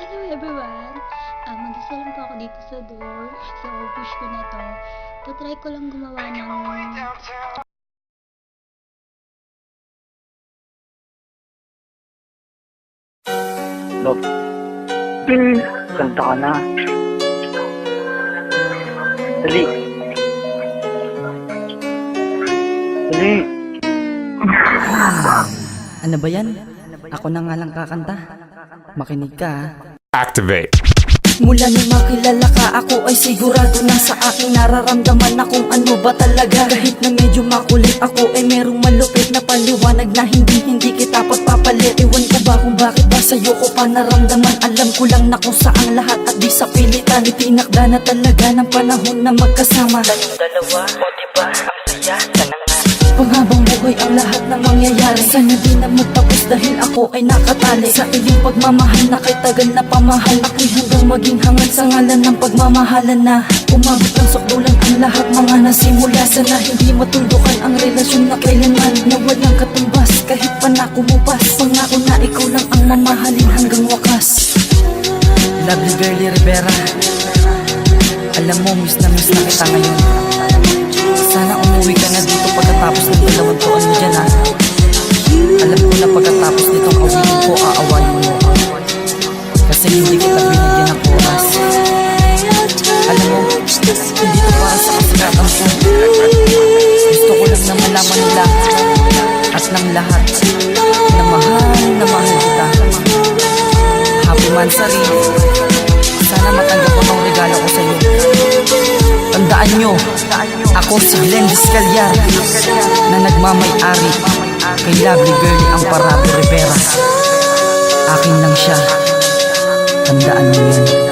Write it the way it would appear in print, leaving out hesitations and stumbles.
Hello everyone! Mag-isa lang po ako dito sa door. So, push ko na to. Tatry ko lang gumawa ng... Love. Kanta ka na. Dali. Dali. Ano ba yan? Ako na nga lang kakanta. Makinig ka ha. Activate. Mula nung makilala ka, ako ay sigurado na sa aking nararamdaman na kung ano ba talaga. Kahit na medyo makulit, ako ay merong malupit na paliwanag na hindi kita pagpapalit. Ewan ko ba kung bakit ba sa'yo ko pa naramdaman. Alam ko lang na kung saan lahat at di sa pilitan. Itinakda na talaga ng panahon na magkasama. Tayong dalawa, o diba ang saya na panghabang buhay ang lahat ng mangyayari. Sana di na magtapos dahil ako ay nakatali sa iyong pagmamahal na kay tagal na pamahal. Ako'y hanggang maging hangad sa ngalan ng pagmamahalan na umabot ng sukdulan ang lahat mga nasimula. Sana hindi matuldukan ang relasyon na kailanman na walang katumbas. Kahit panako mo pas, pangako na ikaw lang ang mamahalin hanggang wakas. Lovely girlie Rivera, alam mo miss na kita ngayon. Sana umuwi ka na dito pagkatapos ng dalawang taon mo dyan ha. Alam ko na pagkatapos nitong awitin ko, aawayin mo. Kasi hindi kita binigyan ng oras. Alam mo, hindi to para sa kasikatan ko. Gusto ko lang na malaman nila at ng lahat na mahal kita. Happy Mansari. Sana matanggap ko ng regalo ko sa iyo. Tandaan nyo, ako si Glenn Vizcayar na nagmamay-ari kay Lovely Girlie ang Parado Rivera. Akin lang siya. Tandaan mo yan.